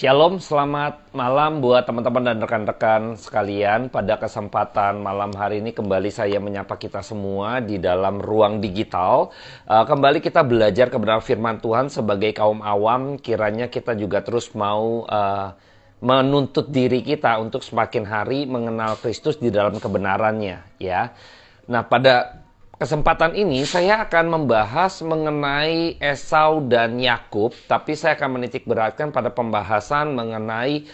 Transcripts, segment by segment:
Shalom, selamat malam buat teman-teman dan rekan-rekan sekalian. Pada kesempatan malam hari ini kembali saya menyapa kita semua di dalam ruang digital. Kembali kita belajar kebenaran firman Tuhan sebagai kaum awam. Kiranya kita juga terus mau menuntut diri kita untuk semakin hari mengenal Kristus di dalam kebenarannya, ya. Nah, pada kesempatan ini saya akan membahas mengenai Esau dan Yakub, tapi saya akan menitik beratkan pada pembahasan mengenai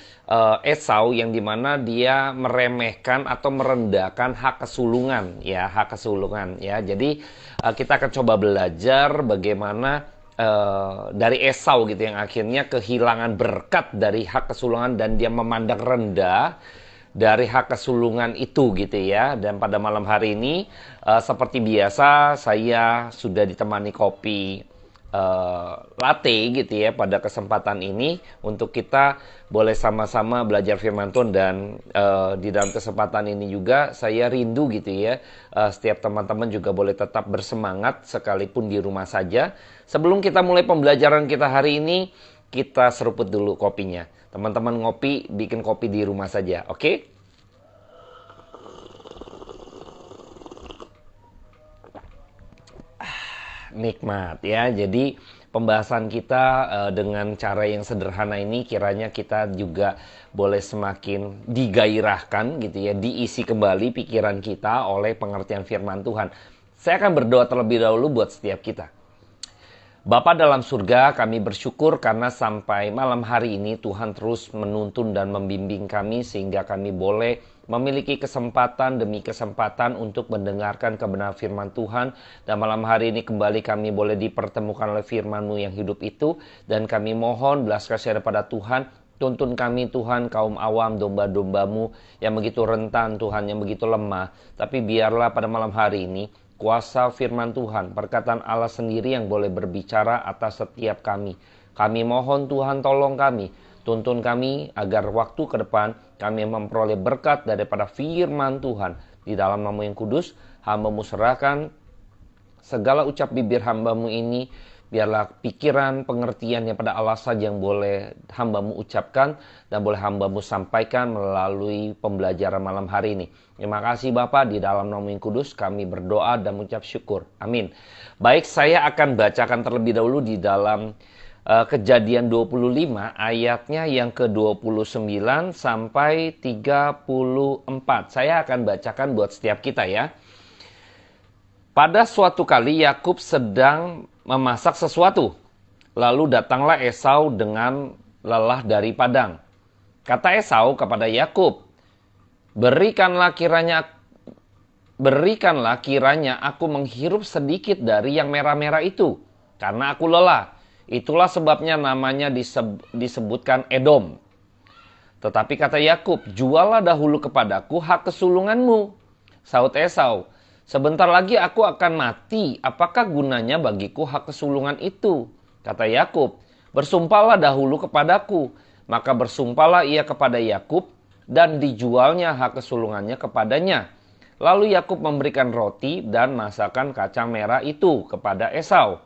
Esau yang dimana dia meremehkan atau merendahkan hak kesulungan, ya, hak kesulungan, ya. Jadi kita akan coba belajar bagaimana dari Esau gitu yang akhirnya kehilangan berkat dari hak kesulungan dan dia memandang rendah dari hak kesulungan itu gitu ya. Dan pada malam hari ini seperti biasa saya sudah ditemani kopi latte gitu ya pada kesempatan ini untuk kita boleh sama-sama belajar firman Tuhan. Dan di dalam kesempatan ini juga saya rindu gitu ya, setiap teman-teman juga boleh tetap bersemangat sekalipun di rumah saja. Sebelum kita mulai pembelajaran kita hari ini, kita seruput dulu kopinya. Teman-teman ngopi, bikin kopi di rumah saja, oke? Nikmat ya. Jadi pembahasan kita dengan cara yang sederhana ini kiranya kita juga boleh semakin digairahkan gitu ya, diisi kembali pikiran kita oleh pengertian firman Tuhan. Saya akan berdoa terlebih dahulu buat setiap kita. Bapa dalam surga, kami bersyukur karena sampai malam hari ini Tuhan terus menuntun dan membimbing kami sehingga kami boleh memiliki kesempatan demi kesempatan untuk mendengarkan kebenaran firman Tuhan. Dan malam hari ini kembali kami boleh dipertemukan oleh firman-Mu yang hidup itu. Dan kami mohon belas kasih daripada Tuhan, tuntun kami Tuhan, kaum awam, domba-domba-Mu yang begitu rentan Tuhan, yang begitu lemah. Tapi biarlah pada malam hari ini kuasa firman Tuhan, perkataan Allah sendiri yang boleh berbicara atas setiap kami. Kami mohon Tuhan tolong kami, tuntun kami agar waktu ke depan kami memperoleh berkat daripada firman Tuhan. Di dalam nama yang kudus, hamba-Mu serahkan segala ucap bibir hamba-Mu ini. Biarlah pikiran, pengertian yang pada Allah saja yang boleh hamba-Mu ucapkan dan boleh hamba-Mu sampaikan melalui pembelajaran malam hari ini. Terima kasih Bapa, di dalam nama yang kudus kami berdoa dan mengucap syukur. Amin. Baik, saya akan bacakan terlebih dahulu di dalam Kejadian 25 ayatnya yang ke-29 sampai 34. Saya akan bacakan buat setiap kita ya. Pada suatu kali Yakub sedang memasak sesuatu. Lalu datanglah Esau dengan lelah dari padang. Kata Esau kepada Yakub, Berikanlah kiranya aku menghirup sedikit dari yang merah-merah itu, karena aku lelah. Itulah sebabnya namanya disebutkan Edom. Tetapi kata Yakub, jualah dahulu kepadaku hak kesulunganmu. Sahut Esau, sebentar lagi aku akan mati, apakah gunanya bagiku hak kesulungan itu? Kata Yakub, bersumpahlah dahulu kepadaku. Maka bersumpahlah ia kepada Yakub, dan dijualnya hak kesulungannya kepadanya. Lalu Yakub memberikan roti dan masakan kacang merah itu kepada Esau.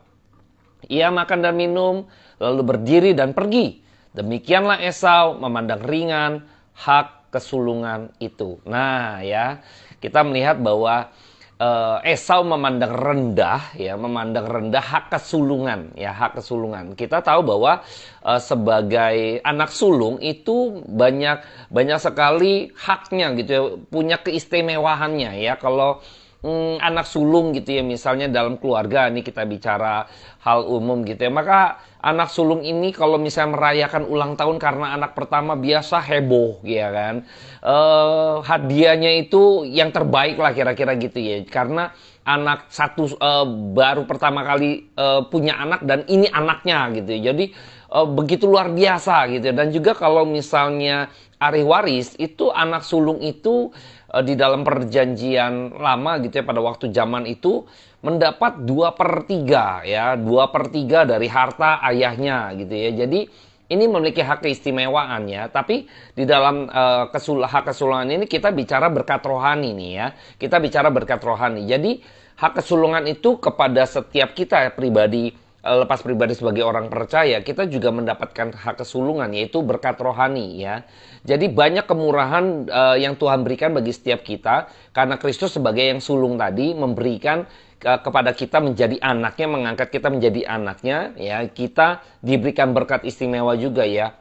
Ia makan dan minum, lalu berdiri dan pergi. Demikianlah Esau memandang ringan hak kesulungan itu. Nah ya, kita melihat bahwa Esau memandang rendah hak kesulungan, ya, hak kesulungan. Kita tahu bahwa sebagai anak sulung itu banyak sekali haknya gitu ya, punya keistimewaannya ya. Kalau anak sulung gitu ya, misalnya dalam keluarga, ini kita bicara hal umum gitu ya, maka anak sulung ini kalau misalnya merayakan ulang tahun karena anak pertama biasa heboh ya kan, hadiahnya itu yang terbaik lah kira-kira gitu ya, karena anak satu baru pertama kali punya anak dan ini anaknya gitu ya. Jadi begitu luar biasa gitu ya. Dan juga kalau misalnya ahli waris itu, anak sulung itu di dalam perjanjian lama gitu ya, pada waktu zaman itu mendapat 2/3 ya, 2/3 dari harta ayahnya gitu ya. Jadi ini memiliki hak keistimewaan ya. Tapi di dalam hak kesulungan ini kita bicara berkat rohani nih ya. Kita bicara berkat rohani. Jadi hak kesulungan itu kepada setiap kita ya, pribadi lepas pribadi sebagai orang percaya, kita juga mendapatkan hak kesulungan, yaitu berkat rohani ya. Jadi banyak kemurahan yang Tuhan berikan bagi setiap kita, karena Kristus sebagai yang sulung tadi memberikan kepada kita menjadi anaknya, mengangkat kita menjadi anaknya ya. Kita diberikan berkat istimewa juga ya.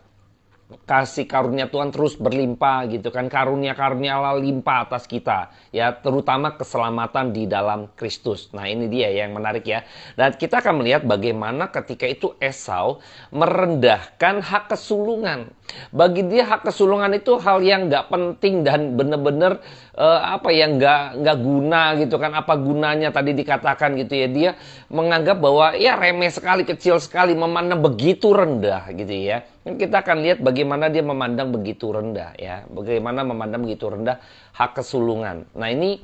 Kasih karunia Tuhan terus berlimpah gitu kan, karunia-karunia Allah limpah atas kita ya, terutama keselamatan di dalam Kristus. Nah ini dia yang menarik ya. Dan kita akan melihat bagaimana ketika itu Esau merendahkan hak kesulungan. Bagi dia hak kesulungan itu hal yang nggak penting dan benar-benar nggak guna gitu kan. Apa gunanya tadi dikatakan gitu ya, dia menganggap bahwa ya remeh sekali, kecil sekali, memandang begitu rendah gitu ya. Kita akan lihat bagaimana dia memandang begitu rendah ya, bagaimana memandang begitu rendah hak kesulungan. Nah ini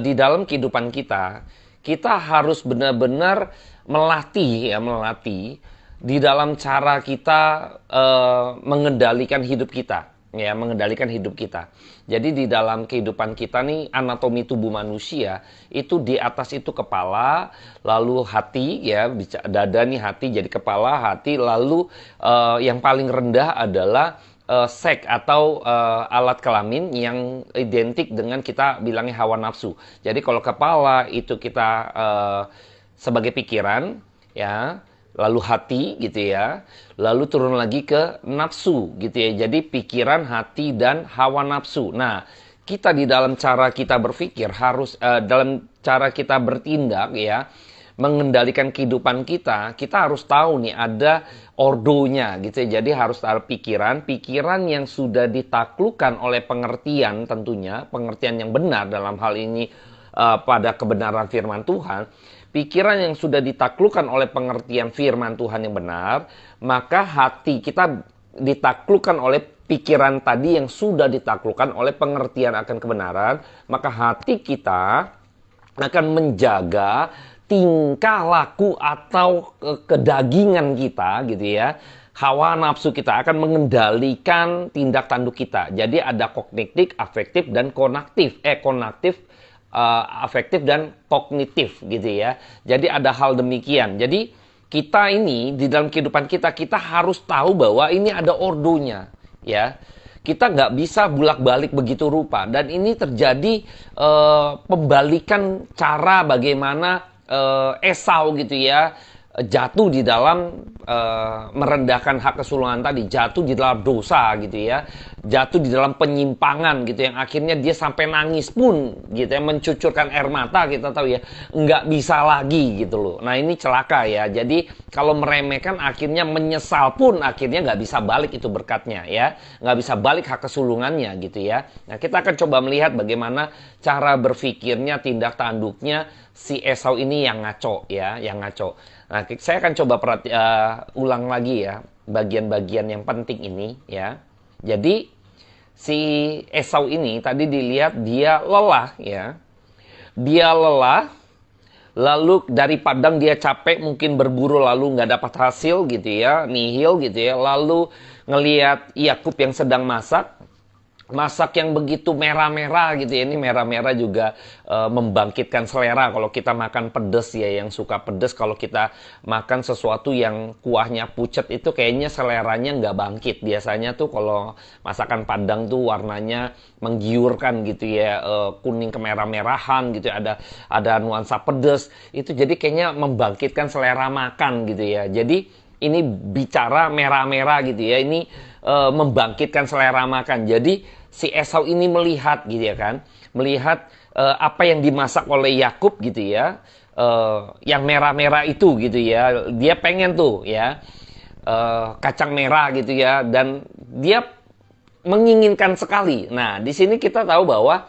di dalam kehidupan kita harus benar-benar melatih di dalam cara kita mengendalikan hidup kita. Ya, mengendalikan hidup kita. Jadi di dalam kehidupan kita nih, anatomi tubuh manusia itu di atas itu kepala, lalu hati ya, dada nih hati jadi kepala, hati, lalu yang paling rendah adalah seks atau alat kelamin yang identik dengan kita bilangnya hawa nafsu. Jadi kalau kepala itu kita sebagai pikiran ya, lalu hati gitu ya, lalu turun lagi ke nafsu gitu ya. Jadi pikiran, hati, dan hawa nafsu. Nah, kita di dalam cara kita berpikir harus dalam cara kita bertindak ya, mengendalikan kehidupan kita harus tahu nih ada ordonya gitu ya. Jadi harus ada pikiran yang sudah ditaklukkan oleh pengertian, tentunya pengertian yang benar dalam hal ini pada kebenaran firman Tuhan. Pikiran yang sudah ditaklukkan oleh pengertian firman Tuhan yang benar, maka hati kita ditaklukkan oleh pikiran tadi yang sudah ditaklukkan oleh pengertian akan kebenaran, maka hati kita akan menjaga tingkah laku atau kedagingan kita gitu ya. Hawa nafsu kita akan mengendalikan tindak tanduk kita. Jadi ada kognitif, afektif, dan konaktif. Afektif dan kognitif gitu ya. Jadi ada hal demikian. Jadi kita ini di dalam kehidupan kita harus tahu bahwa ini ada ordonya ya. Kita nggak bisa bulak-balik begitu rupa. Dan ini terjadi pembalikan cara bagaimana Esau gitu ya jatuh di dalam merendahkan hak kesulungan tadi, jatuh di dalam dosa gitu ya, jatuh di dalam penyimpangan gitu, yang akhirnya dia sampai nangis pun gitu ya, mencucurkan air mata, kita tahu ya, nggak bisa lagi gitu loh. Nah ini celaka ya. Jadi kalau meremehkan akhirnya menyesal pun akhirnya nggak bisa balik itu berkatnya ya, nggak bisa balik hak kesulungannya gitu ya. Nah kita akan coba melihat bagaimana cara berpikirnya, tindak tanduknya si Esau ini yang ngaco ya, yang ngaco. Nah, saya akan coba ulang lagi ya bagian-bagian yang penting ini ya. Jadi si Esau ini tadi dilihat dia lelah ya. Dia lelah, lalu dari padang dia capek, mungkin berburu lalu nggak dapat hasil gitu ya, nihil gitu ya. Lalu ngelihat Yakub yang sedang masak yang begitu merah-merah gitu ya. Ini merah-merah juga membangkitkan selera. Kalau kita makan pedas ya, yang suka pedas, kalau kita makan sesuatu yang kuahnya pucet itu kayaknya seleranya nggak bangkit. Biasanya tuh kalau masakan Padang tuh warnanya menggiurkan gitu ya, kuning kemerah-merahan gitu ya, ada nuansa pedas. Itu jadi kayaknya membangkitkan selera makan gitu ya. Jadi ini bicara merah-merah gitu ya, ini membangkitkan selera makan. Jadi si Esau ini melihat gitu ya kan, melihat apa yang dimasak oleh Yakub gitu ya, yang merah-merah itu gitu ya, dia pengen tuh ya kacang merah gitu ya, dan dia menginginkan sekali. Nah di sini kita tahu bahwa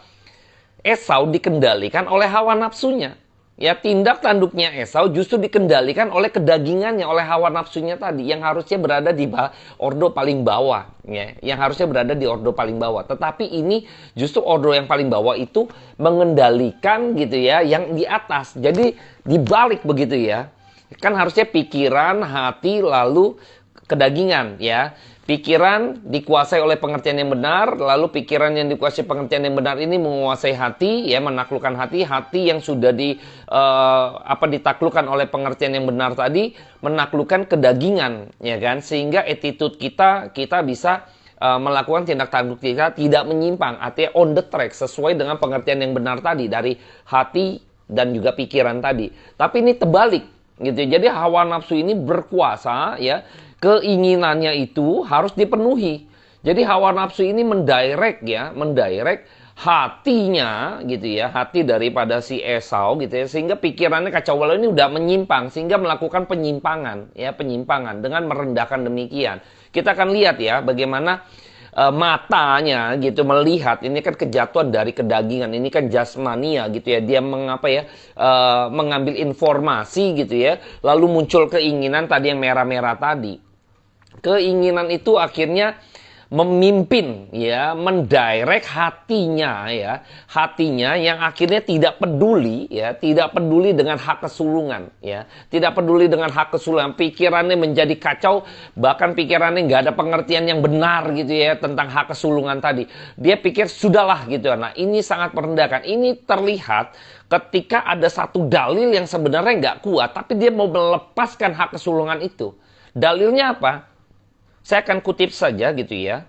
Esau dikendalikan oleh hawa nafsunya. Ya, tindak tanduknya Esau justru dikendalikan oleh kedagingannya, oleh hawa nafsunya tadi, yang harusnya berada di ordo paling bawah, ya, yang harusnya berada di ordo paling bawah. Tetapi ini justru ordo yang paling bawah itu mengendalikan gitu ya, yang di atas. Jadi dibalik begitu ya. Kan harusnya pikiran, hati, lalu kedagingan ya. Pikiran dikuasai oleh pengertian yang benar, lalu pikiran yang dikuasai pengertian yang benar ini menguasai hati, ya, menaklukkan hati. Hati yang sudah ditaklukkan oleh pengertian yang benar tadi menaklukkan kedagingan, ya kan? Sehingga attitude kita bisa melakukan tindak tanduk kita tidak menyimpang, artinya on the track sesuai dengan pengertian yang benar tadi dari hati dan juga pikiran tadi. Tapi ini terbalik, gitu. Jadi hawa nafsu ini berkuasa, ya. Keinginannya itu harus dipenuhi. Jadi hawa nafsu ini mendirect hatinya, gitu ya, hati daripada si Esau, gitu ya, sehingga pikirannya kacau balau ini udah menyimpang, sehingga melakukan penyimpangan, ya, penyimpangan dengan merendahkan demikian. Kita akan lihat ya bagaimana matanya gitu melihat, ini kan kejatuhan dari kedagingan, ini kan jasmania gitu ya, dia mengambil informasi gitu ya, lalu muncul keinginan tadi yang merah-merah tadi. Keinginan itu akhirnya memimpin, ya, mendirect hatinya, ya, hatinya yang akhirnya tidak peduli, ya, tidak peduli dengan hak kesulungan, ya, tidak peduli dengan hak kesulungan. Pikirannya menjadi kacau, bahkan pikirannya nggak ada pengertian yang benar gitu ya tentang hak kesulungan tadi. Dia pikir sudahlah gitu. Nah, ini sangat merendahkan. Ini terlihat ketika ada satu dalil yang sebenarnya nggak kuat, tapi dia mau melepaskan hak kesulungan itu. Dalilnya apa? Saya akan kutip saja gitu ya.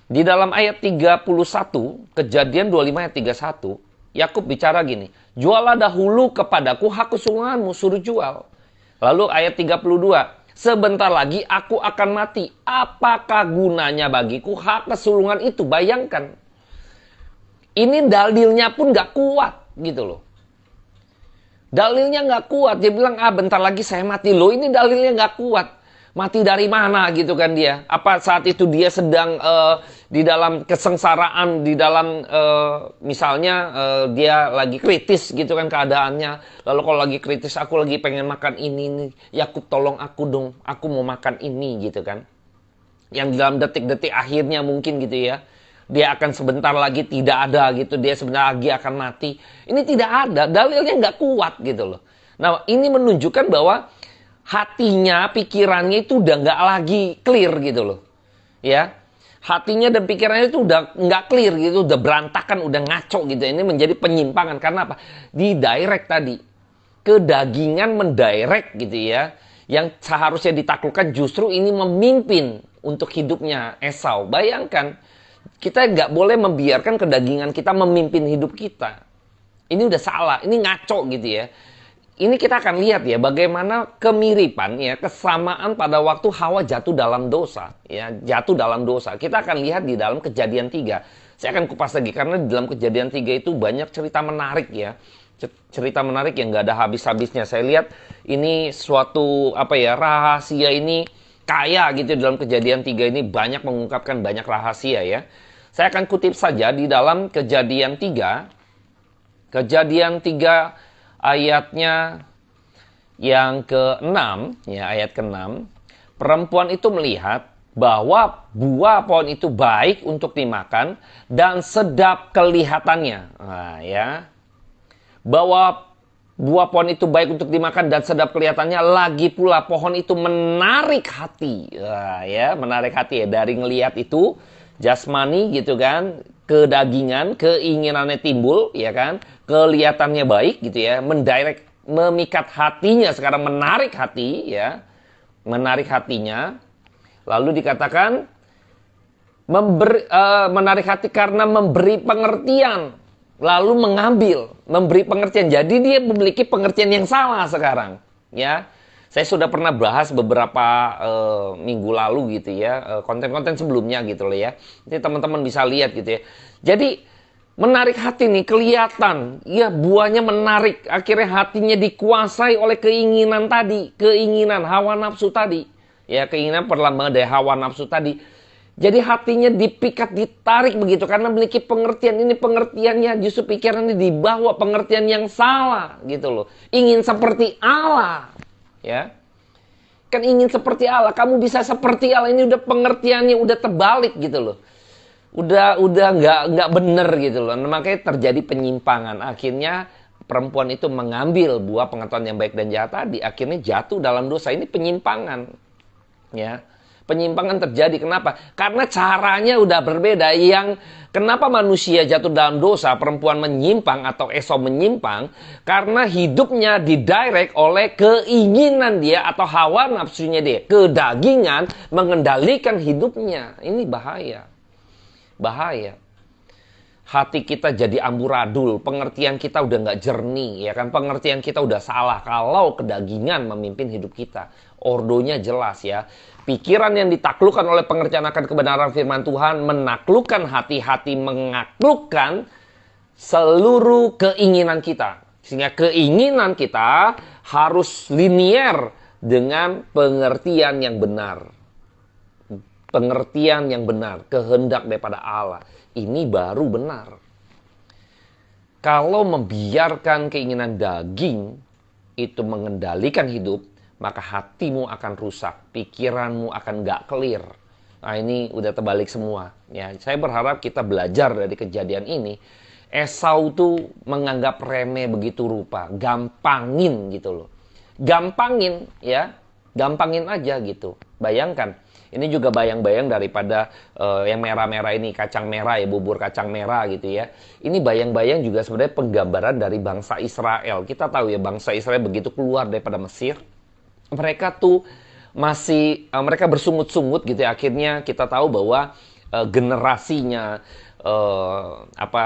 Di dalam ayat 31, Kejadian 25 ayat 31, Yakub bicara gini, "Jualah dahulu kepadaku hak kesulunganmu," suruh jual. Lalu ayat 32, "Sebentar lagi aku akan mati. Apakah gunanya bagiku hak kesulungan itu?" Bayangkan. Ini dalilnya pun gak kuat gitu loh. Dalilnya gak kuat. Dia bilang, bentar lagi saya mati. Loh, ini dalilnya gak kuat. Mati dari mana gitu kan dia? Apa saat itu dia sedang di dalam kesengsaraan, di dalam misalnya dia lagi kritis gitu kan keadaannya. Lalu kalau lagi kritis, aku lagi pengen makan ini nih. Yakub tolong aku dong, aku mau makan ini gitu kan. Yang dalam detik-detik akhirnya mungkin gitu ya. Dia akan sebentar lagi tidak ada gitu. Dia sebentar lagi akan mati. Ini tidak ada, dalilnya nggak kuat gitu loh. Nah, ini menunjukkan bahwa hatinya, pikirannya itu udah nggak lagi clear gitu loh, ya. Hatinya dan pikirannya itu udah nggak clear gitu, udah berantakan, udah ngaco gitu. Ini menjadi penyimpangan karena apa? Didirect tadi, kedagingan mendirect gitu ya. Yang seharusnya ditaklukkan justru ini memimpin untuk hidupnya Esau. Bayangkan, kita nggak boleh membiarkan kedagingan kita memimpin hidup kita. Ini udah salah, ini ngaco gitu ya. Ini kita akan lihat ya bagaimana kemiripan ya, kesamaan pada waktu Hawa jatuh dalam dosa, ya, jatuh dalam dosa. Kita akan lihat di dalam Kejadian 3. Saya akan kupas lagi karena di dalam Kejadian 3 itu banyak cerita menarik ya. Cerita menarik yang nggak ada habis-habisnya. Saya lihat ini suatu rahasia ini kaya gitu. Dalam Kejadian 3 ini banyak mengungkapkan banyak rahasia ya. Saya akan kutip saja di dalam Kejadian 3. Kejadian 3 ayatnya yang ke-6, ya, ayat ke-6. Perempuan itu melihat bahwa buah pohon itu baik untuk dimakan dan sedap kelihatannya. Nah, ya. Bahwa buah pohon itu baik untuk dimakan dan sedap kelihatannya, lagi pula pohon itu menarik hati. Nah, ya, menarik hati ya, dari ngelihat itu jasmani gitu kan, kedagingan, keinginannya timbul, ya kan, kelihatannya baik gitu ya, mendirect, memikat hatinya, sekarang menarik hati ya, menarik hatinya. Lalu dikatakan menarik hati karena memberi pengertian, lalu mengambil, memberi pengertian. Jadi dia memiliki pengertian yang salah sekarang, ya. Saya sudah pernah bahas beberapa minggu lalu gitu ya, konten-konten sebelumnya gitu loh ya. Jadi teman-teman bisa lihat gitu ya. Jadi menarik hati nih, kelihatan ya, buahnya menarik. Akhirnya hatinya dikuasai oleh keinginan tadi, keinginan hawa nafsu tadi. Ya, keinginan perlambangan dari hawa nafsu tadi. Jadi hatinya dipikat, ditarik begitu karena memiliki pengertian. Ini pengertiannya justru pikirannya dibawa pengertian yang salah gitu loh. Ingin seperti Allah. Ya, kan ingin seperti Allah, kamu bisa seperti Allah. Ini udah pengertiannya udah terbalik gitu loh, udah nggak bener gitu loh. Nah, makanya terjadi penyimpangan. Akhirnya perempuan itu mengambil buah pengetahuan yang baik dan jahat tadi, akhirnya jatuh dalam dosa. Ini penyimpangan, ya, Penyimpangan terjadi. Kenapa? Karena caranya udah berbeda. Kenapa manusia jatuh dalam dosa, perempuan menyimpang atau Esau menyimpang? Karena hidupnya didirect oleh keinginan dia atau hawa nafsunya dia. Kedagingan mengendalikan hidupnya. Ini bahaya. Bahaya. Hati kita jadi amburadul, pengertian kita udah nggak jernih, ya kan? Pengertian kita udah salah kalau kedagingan memimpin hidup kita. Ordonya jelas ya. Pikiran yang ditaklukkan oleh pengertian akan kebenaran firman Tuhan menaklukkan hati-hati, mengaklukkan seluruh keinginan kita. Sehingga keinginan kita harus linier dengan pengertian yang benar. Pengertian yang benar, kehendak daripada Allah. Ini baru benar. Kalau membiarkan keinginan daging itu mengendalikan hidup, maka hatimu akan rusak, pikiranmu akan gak clear. Nah ini udah terbalik semua. Ya, saya berharap kita belajar dari kejadian ini. Esau tuh menganggap remeh begitu rupa, gampangin gitu loh. Gampangin ya, gampangin aja gitu. Bayangkan. Ini juga bayang-bayang daripada yang merah-merah ini, kacang merah ya, bubur kacang merah gitu ya. Ini bayang-bayang juga sebenarnya penggambaran dari bangsa Israel. Kita tahu ya bangsa Israel begitu keluar daripada Mesir. Mereka tuh masih, mereka bersungut-sungut gitu ya. Akhirnya kita tahu bahwa generasinya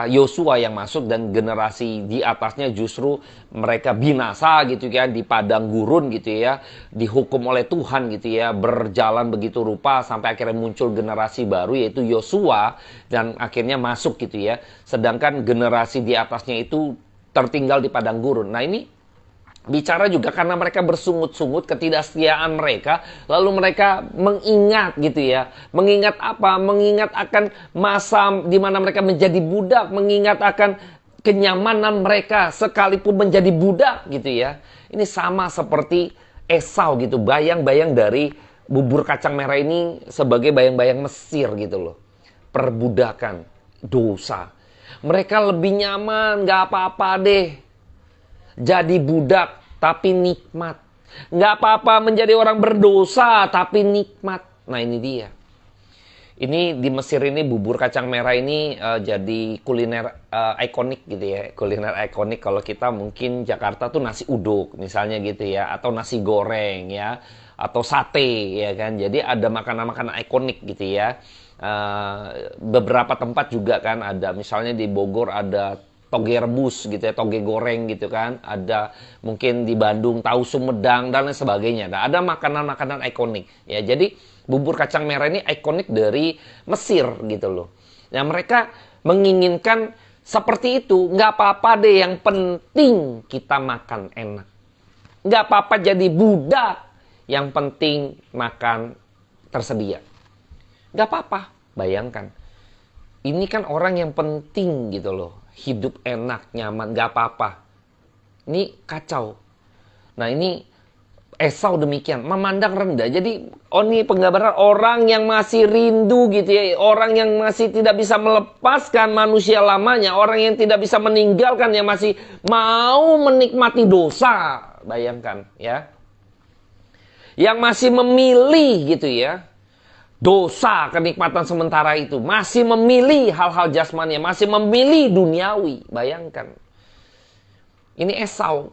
Yosua yang masuk dan generasi di atasnya justru mereka binasa gitu ya, di padang gurun gitu ya, dihukum oleh Tuhan gitu ya, berjalan begitu rupa sampai akhirnya muncul generasi baru yaitu Yosua dan akhirnya masuk gitu ya. Sedangkan generasi di atasnya itu tertinggal di padang gurun. Nah ini bicara juga karena mereka bersungut-sungut ketidaksetiaan mereka, lalu mereka mengingat gitu ya. Mengingat apa? Mengingat akan masa di mana mereka menjadi budak, mengingat akan kenyamanan mereka sekalipun menjadi budak gitu ya. Ini sama seperti Esau gitu, bayang-bayang dari bubur kacang merah ini sebagai bayang-bayang Mesir gitu loh. Perbudakan, dosa. Mereka lebih nyaman, gak apa-apa deh. Jadi budak, tapi nikmat. Nggak apa-apa menjadi orang berdosa, tapi nikmat. Nah ini dia. Ini di Mesir ini bubur kacang merah ini jadi kuliner ikonik gitu ya. Kuliner ikonik kalau kita mungkin Jakarta tuh nasi uduk misalnya gitu ya. Atau nasi goreng ya. Atau sate ya kan. Jadi ada makanan-makanan ikonik gitu ya. Beberapa tempat juga kan ada. Misalnya di Bogor ada toge rebus gitu ya, toge goreng gitu kan. Ada mungkin di Bandung tahu Sumedang dan lain sebagainya. Nah, ada makanan-makanan ikonik. Ya, jadi bubur kacang merah ini ikonik dari Mesir gitu loh. Nah, mereka menginginkan seperti itu. Nggak apa-apa deh, yang penting kita makan enak. Nggak apa-apa jadi budak, yang penting makan tersedia. Nggak apa-apa, bayangkan. Ini kan orang yang penting gitu loh. Hidup enak, nyaman, gak apa-apa. Ini kacau. Nah ini Esau demikian, memandang rendah. Jadi ini penggambaran orang yang masih rindu gitu ya. Orang yang masih tidak bisa melepaskan manusia lamanya. Orang yang tidak bisa meninggalkan, yang masih mau menikmati dosa. Bayangkan ya. Yang masih memilih gitu ya. Dosa, kenikmatan sementara itu. Masih memilih hal-hal jasmani, masih memilih duniawi. Bayangkan. Ini Esau.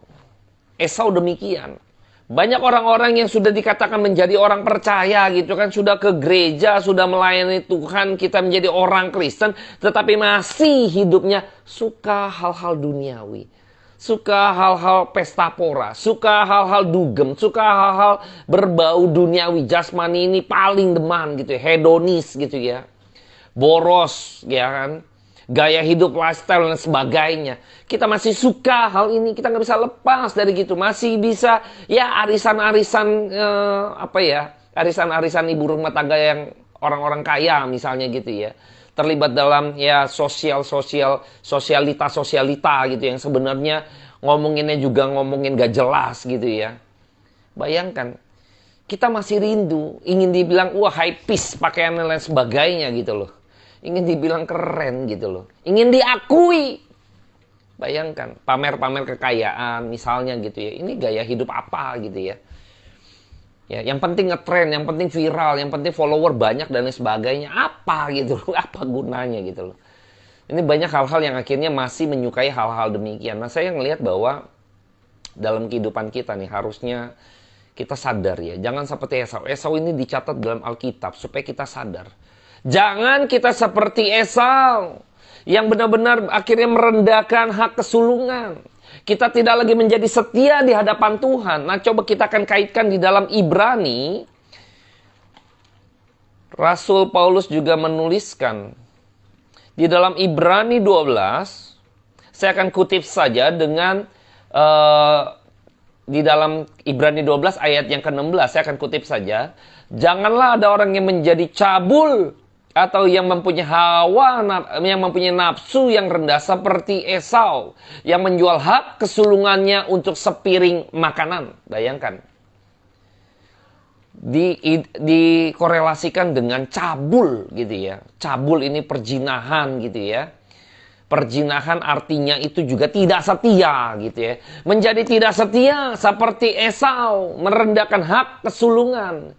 Esau demikian. Banyak orang-orang yang sudah dikatakan menjadi orang percaya gitu kan. Sudah ke gereja, sudah melayani Tuhan. Kita menjadi orang Kristen. Tetapi masih hidupnya suka hal-hal duniawi. Suka hal-hal pesta pora, suka hal-hal dugem, suka hal-hal berbau duniawi, jasmani ini paling deman gitu ya, hedonis gitu ya. Boros ya kan, gaya hidup, lifestyle dan sebagainya. Kita masih suka hal ini, kita nggak bisa lepas dari gitu. Masih bisa ya arisan-arisan arisan-arisan ibu rumah tangga yang orang-orang kaya misalnya gitu ya. Terlibat dalam ya sosialita gitu yang sebenarnya ngomonginnya juga ngomongin gak jelas gitu ya. Bayangkan, kita masih rindu, ingin dibilang wah high piece pakaian dan lain sebagainya gitu loh. Ingin dibilang keren gitu loh. Ingin diakui. Bayangkan, pamer-pamer kekayaan misalnya gitu ya. Ini gaya hidup apa gitu ya. Ya, yang penting ngetrend, yang penting viral, yang penting follower banyak dan lain sebagainya. Apa gitu loh, apa gunanya gitu loh. Ini banyak hal-hal yang akhirnya masih menyukai hal-hal demikian. Nah, saya ngelihat bahwa dalam kehidupan kita nih harusnya kita sadar ya. Jangan seperti Esau. Esau ini dicatat dalam Alkitab supaya kita sadar. Jangan kita seperti Esau yang benar-benar akhirnya merendahkan hak kesulungan. Kita tidak lagi menjadi setia di hadapan Tuhan. Nah, coba kita akan kaitkan di dalam Ibrani. Rasul Paulus juga menuliskan di dalam Ibrani 12. Saya akan kutip saja dengan di dalam Ibrani 12 ayat yang ke-16. Saya akan kutip saja. Janganlah ada orang yang menjadi cabul atau yang mempunyai hawa, yang mempunyai nafsu yang rendah seperti Esau, yang menjual hak kesulungannya untuk sepiring makanan. Bayangkan. Dikorelasikan dengan cabul gitu ya. Cabul ini perjinahan gitu ya. Perjinahan artinya itu juga tidak setia gitu ya. Menjadi tidak setia seperti Esau, merendahkan hak kesulungan.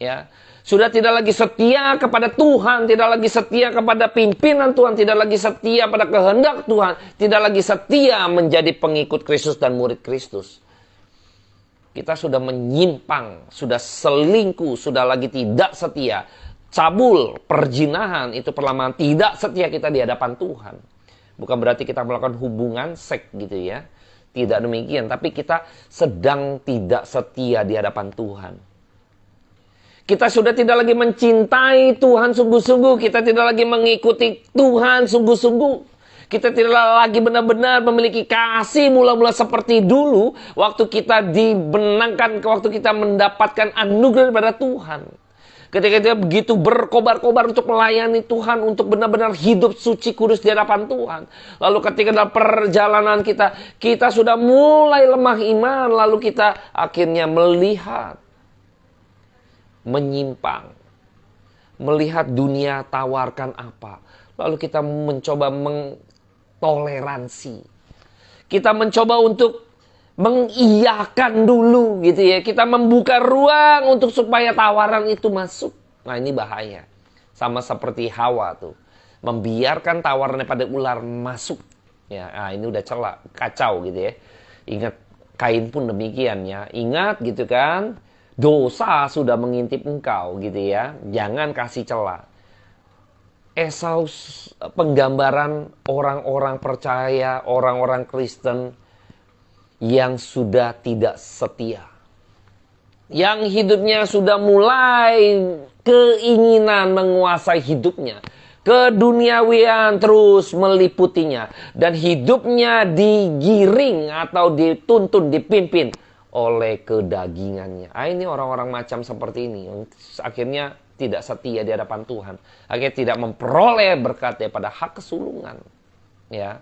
Ya. Sudah tidak lagi setia kepada Tuhan, tidak lagi setia kepada pimpinan Tuhan, tidak lagi setia pada kehendak Tuhan, tidak lagi setia menjadi pengikut Kristus dan murid Kristus. Kita sudah menyimpang, sudah selingkuh, sudah lagi tidak setia. Cabul, perjinahan, itu perlamaan tidak setia kita di hadapan Tuhan. Bukan berarti kita melakukan hubungan seks gitu ya. Tidak demikian, tapi kita sedang tidak setia di hadapan Tuhan. Kita sudah tidak lagi mencintai Tuhan sungguh-sungguh. Kita tidak lagi mengikuti Tuhan sungguh-sungguh. Kita tidak lagi benar-benar memiliki kasih mula-mula seperti dulu. Waktu kita dibenangkan, waktu kita mendapatkan anugerah daripada Tuhan. Ketika kita begitu berkobar-kobar untuk melayani Tuhan. Untuk benar-benar hidup suci kudus di hadapan Tuhan. Lalu ketika dalam perjalanan kita, kita sudah mulai lemah iman. Lalu kita akhirnya melihat, menyimpang, melihat dunia tawarkan apa, lalu kita mencoba mengtoleransi, kita mencoba untuk mengiyakan dulu gitu ya, kita membuka ruang untuk supaya tawaran itu masuk. Nah, ini bahaya, sama seperti Hawa tuh, membiarkan tawaran pada ular masuk ya. Nah, ini udah celak, kacau gitu ya. Ingat, Kain pun demikian ya, ingat gitu kan. Dosa sudah mengintip engkau gitu ya. Jangan kasih celah. Esau penggambaran orang-orang percaya, orang-orang Kristen yang sudah tidak setia. Yang hidupnya sudah mulai keinginan menguasai hidupnya. Keduniawian terus meliputinya. Dan hidupnya digiring atau dituntun, dipimpin oleh kedagingannya. Ini orang-orang macam seperti ini. Akhirnya tidak setia di hadapan Tuhan. Akhirnya tidak memperoleh berkat daripada hak kesulungan. Ya,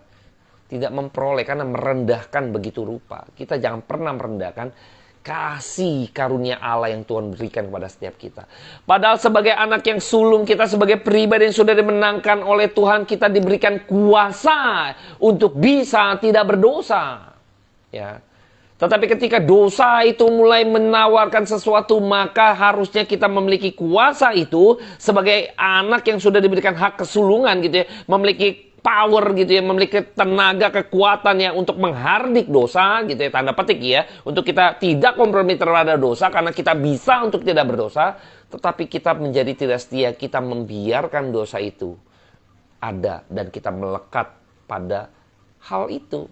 tidak memperoleh karena merendahkan begitu rupa. Kita jangan pernah merendahkan kasih karunia Allah yang Tuhan berikan kepada setiap kita. Padahal sebagai anak yang sulung, kita sebagai pribadi yang sudah dimenangkan oleh Tuhan, kita diberikan kuasa untuk bisa tidak berdosa. Ya. Tetapi ketika dosa itu mulai menawarkan sesuatu, maka harusnya kita memiliki kuasa itu sebagai anak yang sudah diberikan hak kesulungan gitu ya, memiliki power gitu ya, memiliki tenaga, kekuatan ya untuk menghardik dosa gitu ya, tanda petik ya, untuk kita tidak kompromi terhadap dosa karena kita bisa untuk tidak berdosa, tetapi kita menjadi tidak setia, kita membiarkan dosa itu ada dan kita melekat pada hal itu.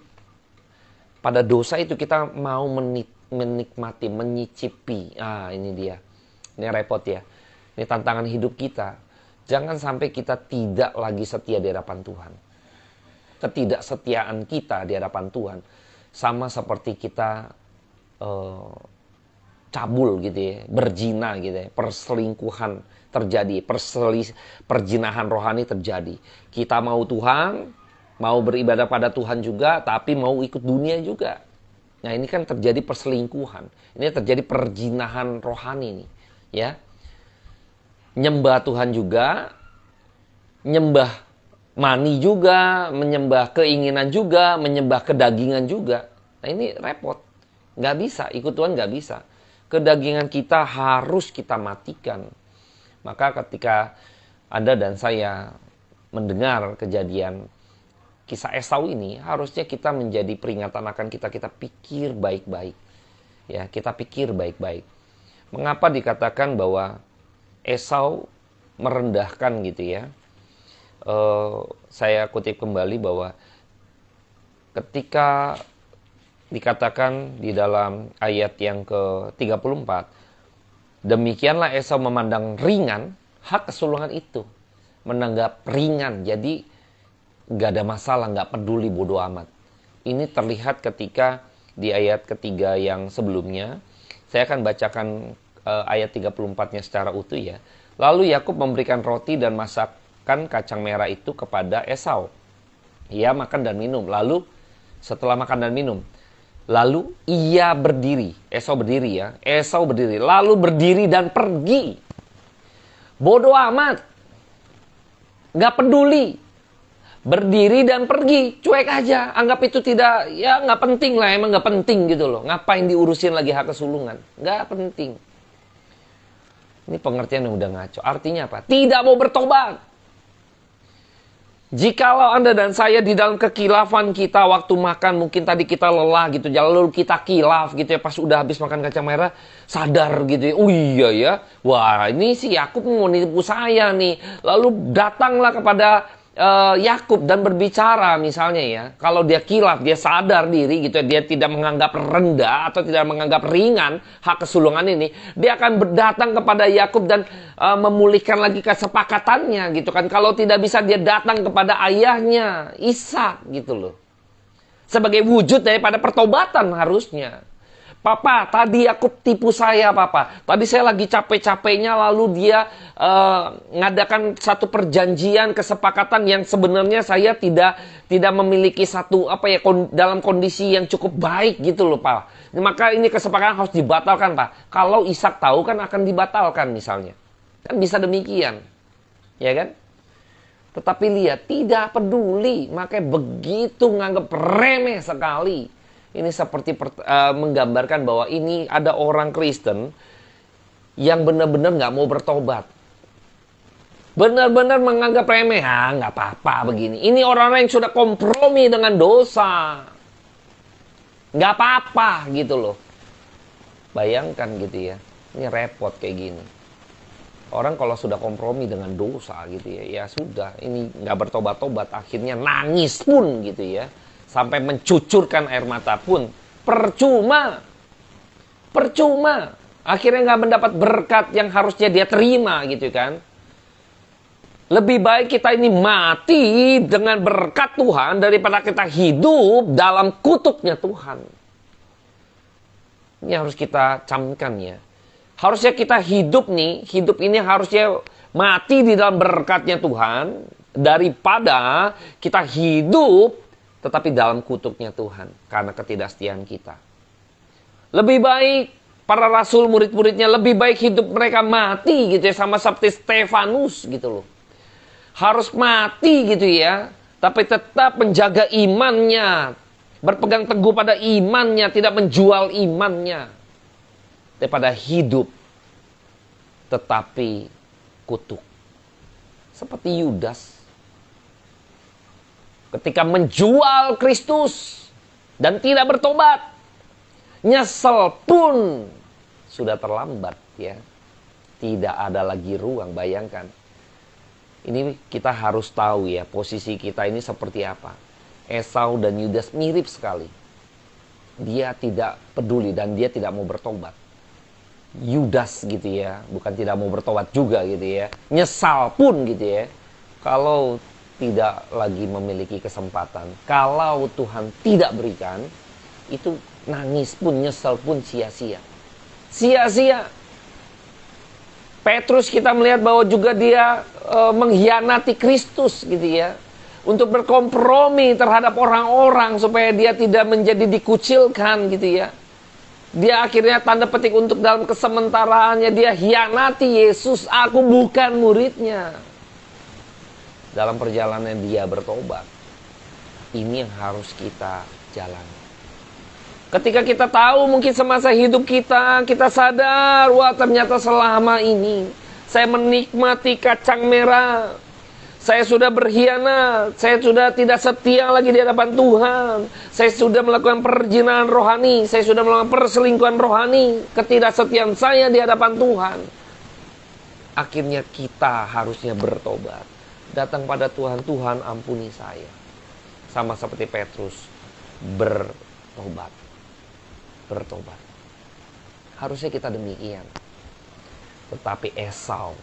Pada dosa itu kita mau menikmati, menyicipi. Ini dia. Ini repot ya. Ini tantangan hidup kita. Jangan sampai kita tidak lagi setia di hadapan Tuhan. Ketidaksetiaan kita di hadapan Tuhan sama seperti kita cabul gitu ya, berzina gitu ya, perselingkuhan terjadi, perjinahan rohani terjadi. Kita mau Tuhan, mau beribadah pada Tuhan juga, tapi mau ikut dunia juga. Nah, ini kan terjadi perselingkuhan. Ini terjadi perjinahan rohani nih, ya. Nyembah Tuhan juga, nyembah money juga, menyembah keinginan juga, menyembah kedagingan juga. Nah, ini repot. Nggak bisa, ikut Tuhan nggak bisa. Kedagingan kita harus kita matikan. Maka ketika Anda dan saya mendengar kejadian kisah Esau ini, harusnya kita menjadi peringatan akan kita pikir baik-baik. Ya, kita pikir baik-baik. Mengapa dikatakan bahwa Esau merendahkan gitu ya? Saya kutip kembali bahwa ketika dikatakan di dalam ayat yang ke-34, demikianlah Esau memandang ringan hak kesulungan itu. Menanggap ringan, jadi nggak ada masalah, nggak peduli, bodoh amat. Ini terlihat ketika di ayat ketiga yang sebelumnya. Saya akan bacakan ayat 34-nya secara utuh ya. Lalu Yakub memberikan roti dan masakan kacang merah itu kepada Esau. Ia makan dan minum. Lalu setelah makan dan minum, lalu ia berdiri. Esau berdiri ya. Esau berdiri. Lalu berdiri dan pergi. Bodoh amat. Nggak peduli. Berdiri dan pergi. Cuek aja. Anggap itu tidak, ya nggak penting lah. Emang nggak penting gitu loh. Ngapain diurusin lagi hak kesulungan. Nggak penting. Ini pengertian yang udah ngaco. Artinya apa? Tidak mau bertobat. Jikalau Anda dan saya di dalam kekilafan kita waktu makan, mungkin tadi kita lelah gitu, lalu kita kilaf gitu ya, pas udah habis makan kacang merah, sadar gitu ya, oh iya ya, wah ini si Yakub mau nipu saya nih. Lalu datanglah kepada Yakub dan berbicara misalnya ya, kalau dia kilaf, dia sadar diri gitu ya, dia tidak menganggap rendah atau tidak menganggap ringan hak kesulungan ini, dia akan datang kepada Yakub dan memulihkan lagi kesepakatannya gitu kan. Kalau tidak bisa dia datang kepada ayahnya Ishak gitu loh, sebagai wujud daripada pertobatan harusnya. Papa, tadi Yakub tipu saya, Papa. Tadi saya lagi capek-capeknya, lalu dia ngadakan satu perjanjian, kesepakatan yang sebenarnya saya tidak memiliki satu dalam kondisi yang cukup baik gitu loh, Pak. Maka ini kesepakatan harus dibatalkan, Pak. Kalau Ishak tahu kan akan dibatalkan misalnya. Kan bisa demikian. Ya kan? Tetapi lihat, tidak peduli. Makanya begitu nganggap remeh sekali. Ini seperti menggambarkan bahwa ini ada orang Kristen yang benar-benar nggak mau bertobat. Benar-benar menganggap remeh, nggak apa-apa begini. Ini orang-orang yang sudah kompromi dengan dosa. Nggak apa-apa gitu loh. Bayangkan gitu ya, ini repot kayak gini. Orang kalau sudah kompromi dengan dosa gitu ya, ya sudah, ini nggak bertobat-tobat, akhirnya nangis pun gitu ya. Sampai mencucurkan air mata pun percuma. Akhirnya nggak mendapat berkat yang harusnya dia terima gitu kan. Lebih baik kita ini mati dengan berkat Tuhan daripada kita hidup dalam kutuknya Tuhan. Ini harus kita camkan ya. Harusnya kita hidup ini harusnya mati di dalam berkatnya Tuhan daripada kita hidup tetapi dalam kutuknya Tuhan karena ketidaksetiaan kita. Lebih baik para rasul murid-muridnya, lebih baik hidup mereka mati gitu ya, sama seperti Stefanus gitu loh. Harus mati gitu ya, tapi tetap menjaga imannya, berpegang teguh pada imannya, tidak menjual imannya. Daripada hidup tetapi kutuk. Seperti Yudas. Ketika menjual Kristus dan tidak bertobat, nyesel pun sudah terlambat ya. Tidak ada lagi ruang, bayangkan. Ini kita harus tahu ya, posisi kita ini seperti apa. Esau dan Yudas mirip sekali. Dia tidak peduli dan dia tidak mau bertobat. Yudas gitu ya, bukan tidak mau bertobat juga gitu ya. Nyesal pun gitu ya. Kalau tidak lagi memiliki kesempatan. Kalau Tuhan tidak berikan, itu nangis pun, nyesel pun sia-sia. Sia-sia. Petrus kita melihat bahwa juga dia mengkhianati Kristus gitu ya. Untuk berkompromi terhadap orang-orang supaya dia tidak menjadi dikucilkan gitu ya. Dia akhirnya tanda petik untuk dalam kesementaraannya dia hianati Yesus. Aku bukan muridnya. Dalam perjalanan dia bertobat. Ini yang harus kita jalani. Ketika kita tahu mungkin semasa hidup kita, kita sadar, wah ternyata selama ini saya menikmati kacang merah. Saya sudah berkhianat, saya sudah tidak setia lagi di hadapan Tuhan. Saya sudah melakukan perzinahan rohani, saya sudah melakukan perselingkuhan rohani, ketidaksetiaan saya di hadapan Tuhan. Akhirnya kita harusnya bertobat. Datang pada Tuhan, Tuhan ampuni saya. Sama seperti Petrus, bertobat. Bertobat. Harusnya kita demikian. Tetapi Esau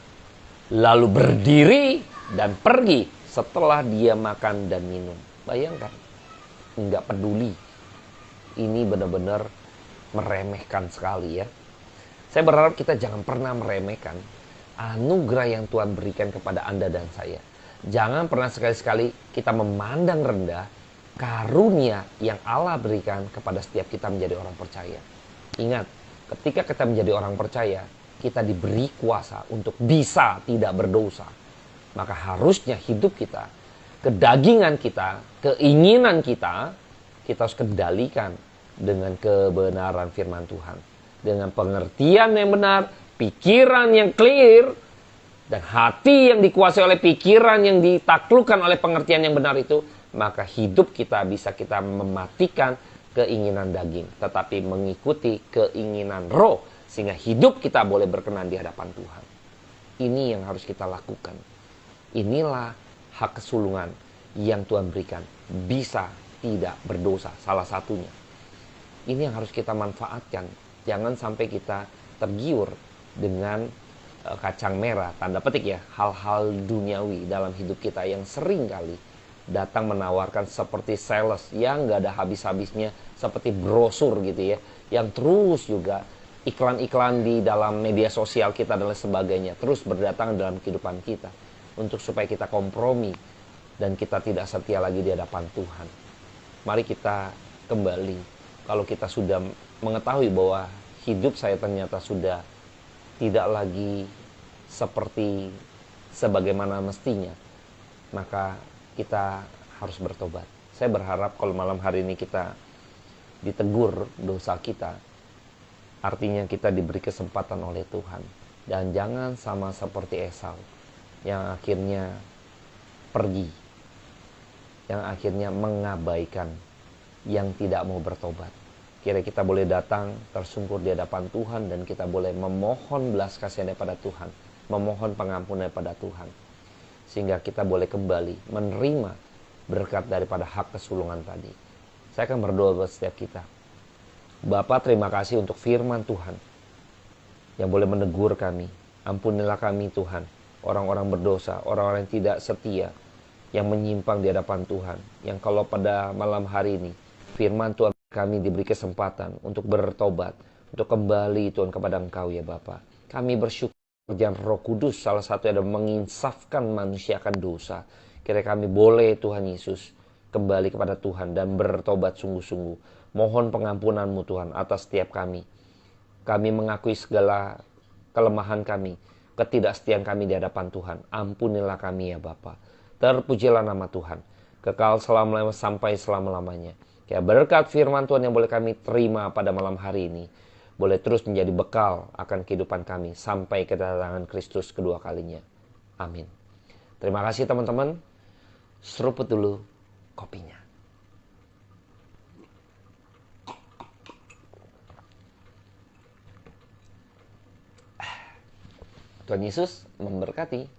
lalu berdiri dan pergi setelah dia makan dan minum. Bayangkan, nggak peduli. Ini benar-benar meremehkan sekali ya. Saya berharap kita jangan pernah meremehkan anugerah yang Tuhan berikan kepada Anda dan saya. Jangan pernah sekali-sekali kita memandang rendah karunia yang Allah berikan kepada setiap kita menjadi orang percaya. Ingat, ketika kita menjadi orang percaya, kita diberi kuasa untuk bisa tidak berdosa. Maka harusnya hidup kita, kedagingan kita, keinginan kita harus kendalikan dengan kebenaran firman Tuhan. Dengan pengertian yang benar, pikiran yang clear, dan hati yang dikuasai oleh pikiran yang ditaklukkan oleh pengertian yang benar itu, maka hidup kita bisa kita mematikan keinginan daging, tetapi mengikuti keinginan roh, sehingga hidup kita boleh berkenan di hadapan Tuhan. Ini yang harus kita lakukan. Inilah hak kesulungan yang Tuhan berikan. Bisa tidak berdosa, salah satunya. Ini yang harus kita manfaatkan. Jangan sampai kita tergiur dengan kacang merah, tanda petik ya, hal-hal duniawi dalam hidup kita yang sering kali datang menawarkan seperti sales yang gak ada habis-habisnya, seperti brosur gitu ya, yang terus juga iklan-iklan di dalam media sosial kita dan lain sebagainya terus berdatangan dalam kehidupan kita untuk supaya kita kompromi dan kita tidak setia lagi di hadapan Tuhan. Mari kita kembali, kalau kita sudah mengetahui bahwa hidup saya ternyata sudah tidak lagi seperti sebagaimana mestinya, maka kita harus bertobat. Saya berharap kalau malam hari ini kita ditegur dosa kita, artinya kita diberi kesempatan oleh Tuhan. Dan jangan sama seperti Esau yang akhirnya pergi, yang akhirnya mengabaikan, yang tidak mau bertobat. Kira kita boleh datang tersungkur di hadapan Tuhan dan kita boleh memohon belas kasihan daripada Tuhan, memohon pengampunan daripada Tuhan, sehingga kita boleh kembali menerima berkat daripada hak kesulungan tadi. Saya akan berdoa buat setiap kita. Bapa, terima kasih untuk firman Tuhan yang boleh menegur kami. Ampunilah kami Tuhan, orang-orang berdosa, orang-orang yang tidak setia, yang menyimpang di hadapan Tuhan. Yang kalau pada malam hari ini firman Tuhan kami diberi kesempatan untuk bertobat, untuk kembali Tuhan kepada Engkau ya Bapa. Kami bersyukur pekerjaan Roh Kudus salah satu adalah menginsafkan manusia akan dosa. Kira kami boleh Tuhan Yesus kembali kepada Tuhan dan bertobat sungguh-sungguh. Mohon pengampunan-Mu Tuhan atas setiap kami. Kami mengakui segala kelemahan kami, ketidaksetiaan kami di hadapan Tuhan. Ampunilah kami ya Bapa. Terpujilah nama Tuhan, kekal selama-lamanya sampai selama-lamanya. Ya, berkat firman Tuhan yang boleh kami terima pada malam hari ini, boleh terus menjadi bekal akan kehidupan kami sampai kedatangan Kristus kedua kalinya. Amin. Terima kasih teman-teman. Seruput dulu kopinya. Tuhan Yesus memberkati.